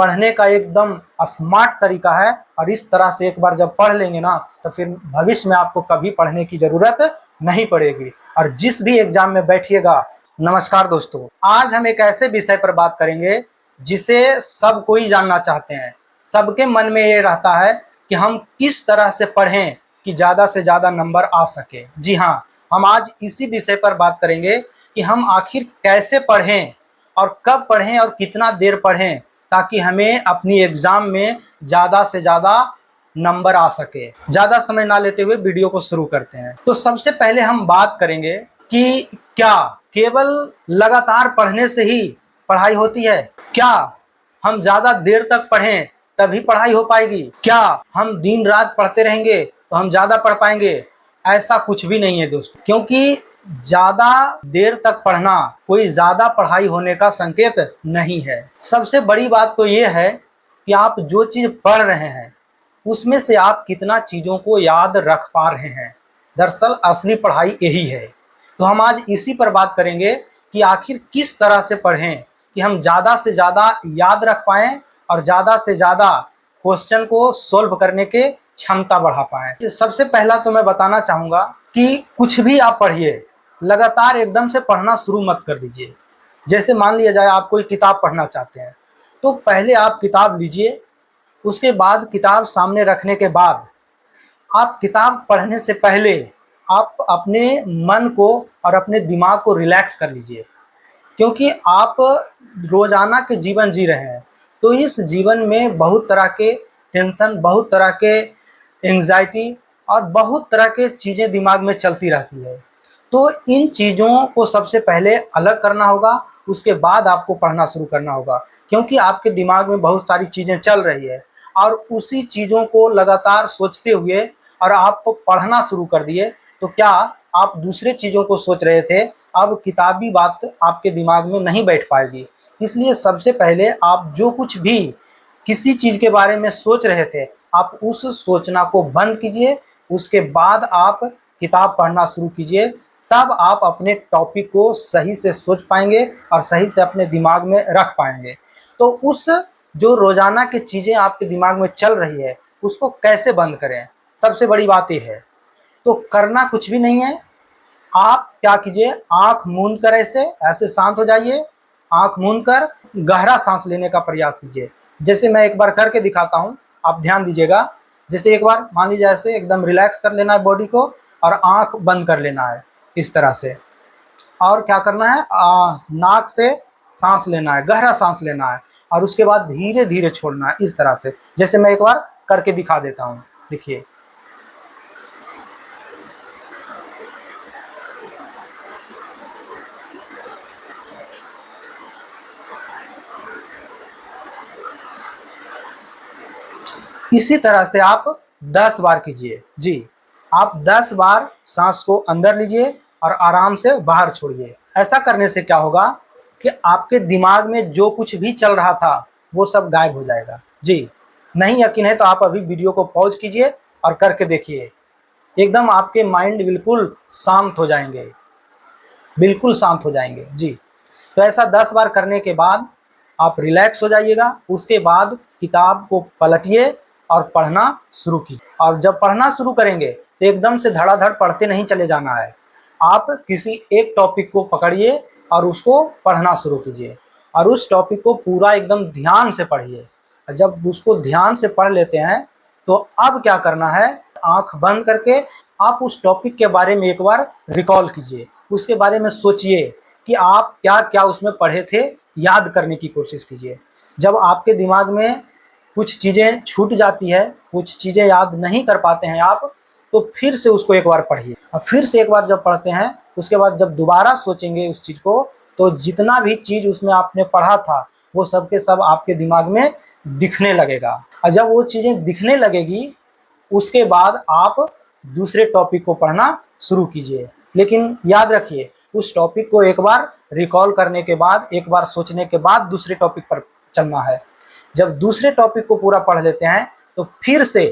पढ़ने का एकदम स्मार्ट तरीका है। और इस तरह से एक बार जब पढ़ लेंगे ना तो फिर भविष्य में आपको कभी पढ़ने की जरूरत नहीं पड़ेगी। और जिस भी एग्जाम में बैठिएगा, नमस्कार दोस्तों, आज हम एक ऐसे विषय पर बात करेंगे जिसे सब कोई जानना चाहते हैं। सबके मन में ये रहता है कि हम किस तरह से पढ़ें कि ज़्यादा से ज़्यादा नंबर आ सके। जी हाँ, हम आज इसी विषय पर बात करेंगे कि हम आखिर कैसे पढ़ें और कब पढ़ें और कितना देर पढ़ें ताकि हमें अपनी एग्ज़ाम में ज़्यादा से ज़्यादा नंबर आ सके। ज़्यादा समय ना लेते हुए वीडियो को शुरू करते हैं। तो सबसे पहले हम बात करेंगे कि क्या केवल लगातार पढ़ने से ही पढ़ाई होती है? क्या हम ज़्यादा देर तक पढ़ें तभी पढ़ाई हो पाएगी? क्या हम दिन रात पढ़ते रहेंगे तो हम ज़्यादा पढ़ पाएंगे? ऐसा कुछ भी नहीं है दोस्तों, क्योंकि ज़्यादा देर तक पढ़ना कोई ज़्यादा पढ़ाई होने का संकेत नहीं है। सबसे बड़ी बात तो ये है कि आप जो चीज़ पढ़ रहे हैं उसमें से आप कितना चीज़ों को याद रख पा रहे हैं। दरअसल असली पढ़ाई यही है। तो हम आज इसी पर बात करेंगे कि आखिर किस तरह से पढ़ें कि हम ज़्यादा से ज़्यादा याद रख पाएँ और ज़्यादा से ज़्यादा क्वेश्चन को सोल्व करने के क्षमता बढ़ा पाएँ। सबसे पहला तो मैं बताना चाहूँगा कि कुछ भी आप पढ़िए, लगातार एकदम से पढ़ना शुरू मत कर दीजिए। जैसे मान लिया जाए आप कोई किताब पढ़ना चाहते हैं तो पहले आप किताब लीजिए, उसके बाद किताब सामने रखने के बाद आप किताब पढ़ने से पहले आप अपने मन को और अपने दिमाग को रिलैक्स कर लीजिए। क्योंकि आप रोजाना के जीवन जी रहे हैं तो इस जीवन में बहुत तरह के टेंशन, बहुत तरह के एंग्जाइटी और बहुत तरह के चीज़ें दिमाग में चलती रहती है। तो इन चीज़ों को सबसे पहले अलग करना होगा, उसके बाद आपको पढ़ना शुरू करना होगा। क्योंकि आपके दिमाग में बहुत सारी चीज़ें चल रही है और उसी चीज़ों को लगातार सोचते हुए और आपको पढ़ना शुरू कर दिए तो क्या आप दूसरे चीज़ों को सोच रहे थे, अब किताबी बात आपके दिमाग में नहीं बैठ पाएगी। इसलिए सबसे पहले आप जो कुछ भी किसी चीज़ के बारे में सोच रहे थे आप उस सोचना को बंद कीजिए, उसके बाद आप किताब पढ़ना शुरू कीजिए। तब आप अपने टॉपिक को सही से सोच पाएंगे और सही से अपने दिमाग में रख पाएंगे। तो उस जो रोज़ाना की चीज़ें आपके दिमाग में चल रही है उसको कैसे बंद करें, सबसे बड़ी बात ये है। तो करना कुछ भी नहीं है, आप क्या कीजिए, आंख मूंद कर ऐसे ऐसे शांत हो जाइए। आंख मूंद कर गहरा सांस लेने का प्रयास कीजिए। जैसे मैं एक बार करके दिखाता हूँ, आप ध्यान दीजिएगा। जैसे एक बार मान लीजिए ऐसे एकदम रिलैक्स कर लेना है बॉडी को और आंख बंद कर लेना है इस तरह से। और क्या करना है, नाक से सांस लेना है, गहरा सांस लेना है और उसके बाद धीरे धीरे छोड़ना है इस तरह से। जैसे मैं एक बार करके दिखा देता हूँ, देखिए। इसी तरह से आप 10 बार कीजिए। जी, आप 10 बार सांस को अंदर लीजिए और आराम से बाहर छोड़िए। ऐसा करने से क्या होगा कि आपके दिमाग में जो कुछ भी चल रहा था वो सब गायब हो जाएगा। जी, नहीं यकीन है तो आप अभी वीडियो को पॉज कीजिए और करके देखिए। एकदम आपके माइंड बिल्कुल शांत हो जाएंगे, बिल्कुल शांत हो जाएंगे। जी, तो ऐसा 10 बार करने के बाद आप रिलैक्स हो जाइएगा। उसके बाद किताब को पलटिए और पढ़ना शुरू कीजिए। और जब पढ़ना शुरू करेंगे तो एकदम से धड़ाधड़ पढ़ते नहीं चले जाना है। आप किसी एक टॉपिक को पकड़िए और उसको पढ़ना शुरू कीजिए और उस टॉपिक को पूरा एकदम ध्यान से पढ़िए। जब उसको ध्यान से पढ़ लेते हैं तो अब क्या करना है, आंख बंद करके आप उस टॉपिक के बारे में एक बार रिकॉल कीजिए, उसके बारे में सोचिए कि आप क्या क्या उसमें पढ़े थे, याद करने की कोशिश कीजिए। जब आपके दिमाग में कुछ चीज़ें छूट जाती है, कुछ चीज़ें याद नहीं कर पाते हैं आप, तो फिर से उसको एक बार पढ़िए और फिर से एक बार जब पढ़ते हैं उसके बाद जब दोबारा सोचेंगे उस चीज़ को तो जितना भी चीज़ उसमें आपने पढ़ा था वो सब के सब आपके दिमाग में दिखने लगेगा। और जब वो चीज़ें दिखने लगेगी उसके बाद आप दूसरे टॉपिक को पढ़ना शुरू कीजिए। लेकिन याद रखिए, उस टॉपिक को एक बार रिकॉल करने के बाद, एक बार सोचने के बाद दूसरे टॉपिक पर चलना है। जब दूसरे टॉपिक को पूरा पढ़ लेते हैं तो फिर से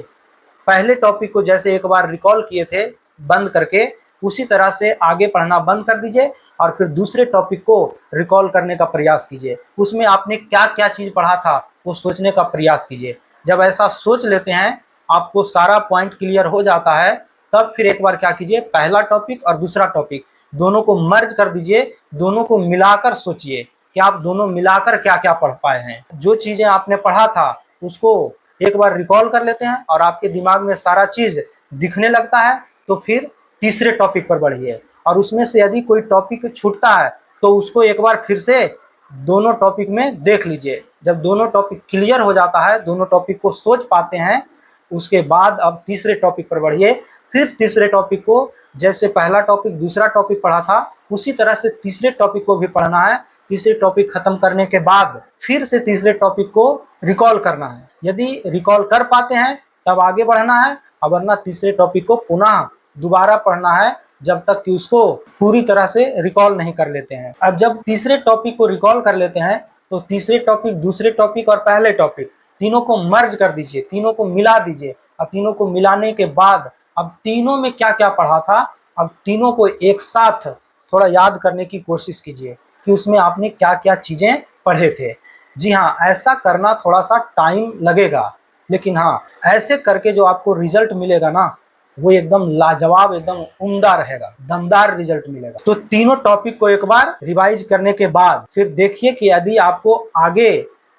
पहले टॉपिक को जैसे एक बार रिकॉल किए थे बंद करके, उसी तरह से आगे पढ़ना बंद कर दीजिए और फिर दूसरे टॉपिक को रिकॉल करने का प्रयास कीजिए। उसमें आपने क्या क्या चीज़ पढ़ा था वो सोचने का प्रयास कीजिए। जब ऐसा सोच लेते हैं, आपको सारा पॉइंट क्लियर हो जाता है, तब फिर एक बार क्या कीजिए, पहला टॉपिक और दूसरा टॉपिक दोनों को मर्ज कर दीजिए, दोनों को मिलाकर सोचिए कि आप दोनों मिलाकर क्या क्या पढ़ पाए हैं। जो चीजें आपने पढ़ा था उसको एक बार रिकॉल कर लेते हैं और आपके दिमाग में सारा चीज दिखने लगता है, तो फिर तीसरे टॉपिक पर बढ़िए और उसमें से यदि कोई टॉपिक छूटता है तो उसको एक बार फिर से दोनों टॉपिक में देख लीजिए। जब दोनों टॉपिक क्लियर हो जाता है, दोनों टॉपिक को सोच पाते हैं, उसके बाद अब तीसरे टॉपिक पर बढ़िए। फिर तीसरे टॉपिक को जैसे पहला टॉपिक दूसरा टॉपिक पढ़ा था उसी तरह से तीसरे टॉपिक को भी पढ़ना है। तीसरे टॉपिक खत्म करने के बाद फिर से तीसरे टॉपिक को रिकॉल करना है। यदि रिकॉल कर पाते हैं तब आगे बढ़ना है, और वरना तीसरे टॉपिक को पुनः दोबारा पढ़ना है जब तक कि उसको पूरी तरह से रिकॉल नहीं कर लेते हैं। अब जब तीसरे टॉपिक को रिकॉल कर लेते हैं तो तीसरे टॉपिक, दूसरे टॉपिक और पहले टॉपिक तीनों को मर्ज कर दीजिए, तीनों को मिला दीजिए। और तीनों को मिलाने के बाद अब तीनों में क्या क्या पढ़ा था, अब तीनों को एक साथ थोड़ा याद करने की कोशिश कीजिए कि उसमें आपने क्या क्या चीजें पढ़े थे। जी हाँ, ऐसा करना थोड़ा सा टाइम लगेगा, लेकिन हाँ, ऐसे करके जो आपको रिजल्ट मिलेगा ना, वो एकदम लाजवाब, एकदम उम्दा रहेगा, दमदार रिजल्ट मिलेगा। तो तीनों टॉपिक को एक बार रिवाइज करने के बाद फिर देखिए कि यदि आपको आगे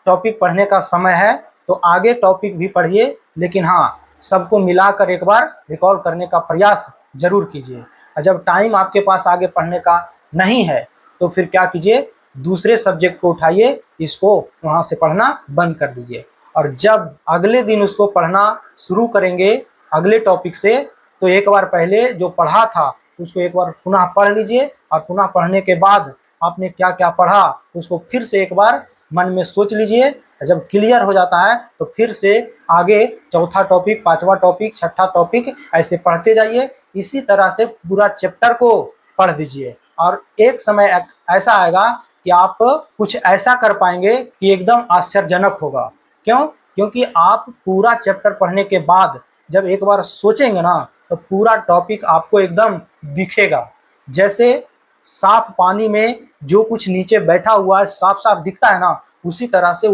टॉपिक पढ़ने का समय है तो आगे टॉपिक भी पढ़िए, लेकिन हाँ, सबको मिलाकर एक बार रिकॉल करने का प्रयास जरूर कीजिए। और जब टाइम आपके पास आगे पढ़ने का नहीं है तो फिर क्या कीजिए, दूसरे सब्जेक्ट को उठाइए, इसको वहां से पढ़ना बंद कर दीजिए। और जब अगले दिन उसको पढ़ना शुरू करेंगे अगले टॉपिक से, तो एक बार पहले जो पढ़ा था उसको एक बार पुनः पढ़ लीजिए, और पुनः पढ़ने के बाद आपने क्या क्या पढ़ा उसको फिर से एक बार मन में सोच लीजिए। जब क्लियर हो जाता है तो फिर से आगे चौथा टॉपिक, पांचवा टॉपिक, छठा टॉपिक ऐसे पढ़ते जाइए। इसी तरह से पूरा चैप्टर को पढ़ दीजिए और एक समय ऐसा आएगा कि आप कुछ ऐसा कर पाएंगे कि एकदम आश्चर्यजनक होगा। क्यों? क्योंकि आप पूरा चैप्टर पढ़ने के बाद जब एक बार सोचेंगे ना तो पूरा टॉपिक आपको एकदम दिखेगा। जैसे साफ पानी में जो कुछ नीचे बैठा हुआ है साफ साफ दिखता है ना, उसी तरह से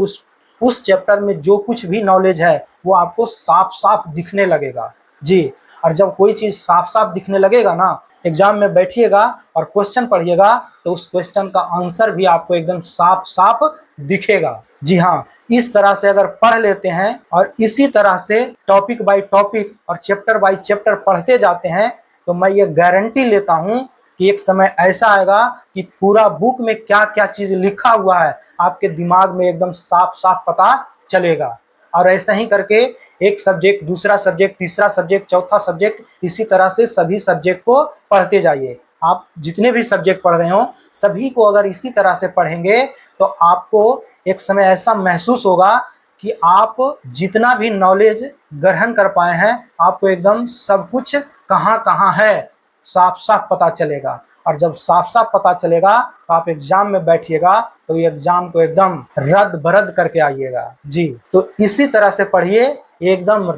उस चैप्टर में जो कुछ भी नॉलेज है वो आपको साफ साफ दिखने लगेगा। जी, और जब कोई चीज साफ साफ दिखने लगेगा ना, एग्जाम में बैठिएगा और क्वेश्चन पढ़िएगा तो उस क्वेश्चन का आंसर भी आपको एकदम साफ साफ दिखेगा। जी हाँ, इस तरह से अगर पढ़ लेते हैं और इसी तरह से टॉपिक बाय टॉपिक और चैप्टर बाय चैप्टर पढ़ते जाते हैं तो मैं ये गारंटी लेता हूं कि एक समय ऐसा आएगा कि पूरा बुक में क्या क्या चीज लिखा हुआ है आपके दिमाग में एकदम साफ साफ पता चलेगा। और ऐसा ही करके एक सब्जेक्ट, दूसरा सब्जेक्ट, तीसरा सब्जेक्ट, चौथा सब्जेक्ट, इसी तरह से सभी सब्जेक्ट को पढ़ते जाइए। आप जितने भी सब्जेक्ट पढ़ रहे हो सभी को अगर इसी तरह से पढ़ेंगे तो आपको एक समय ऐसा महसूस होगा कि आप जितना भी नॉलेज ग्रहण कर पाए हैं आपको एकदम सब कुछ कहाँ कहाँ है साफ साफ पता चलेगा। और जब साफ साफ पता चलेगा तो आप एग्जाम में बैठिएगा तो ये एग्जाम को एकदम रद्द बरद करके आइएगा। जी, तो इसी तरह से पढ़िए, एकदम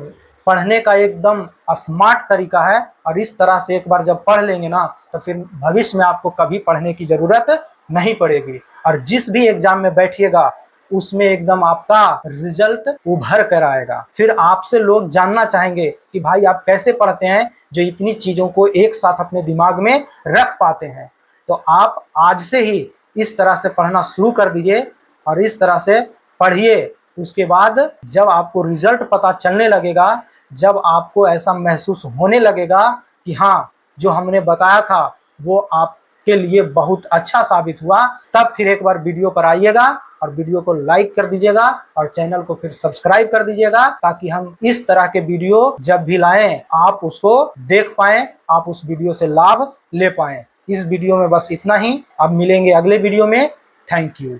पढ़ने का एकदम स्मार्ट तरीका है। और इस तरह से एक बार जब पढ़ लेंगे ना तो फिर भविष्य में आपको कभी पढ़ने की जरूरत नहीं पड़ेगी। और जिस भी एग्जाम में बैठिएगा उसमें एकदम आपका रिजल्ट उभर कर आएगा। फिर आपसे लोग जानना चाहेंगे कि भाई आप कैसे पढ़ते हैं जो इतनी चीजों को एक साथ अपने दिमाग में रख पाते हैं। तो आप आज से ही इस तरह से पढ़ना शुरू कर दीजिए और इस तरह से पढ़िए। उसके बाद जब आपको रिजल्ट पता चलने लगेगा, जब आपको ऐसा महसूस होने लगेगा कि हाँ जो हमने बताया था वो आपके लिए बहुत अच्छा साबित हुआ, तब फिर एक बार वीडियो पर आइएगा और वीडियो को लाइक कर दीजिएगा और चैनल को फिर सब्सक्राइब कर दीजिएगा, ताकि हम इस तरह के वीडियो जब भी लाएं आप उसको देख पाएं, आप उस वीडियो से लाभ ले पाएं। इस वीडियो में बस इतना ही। अब मिलेंगे अगले वीडियो में। Thank you.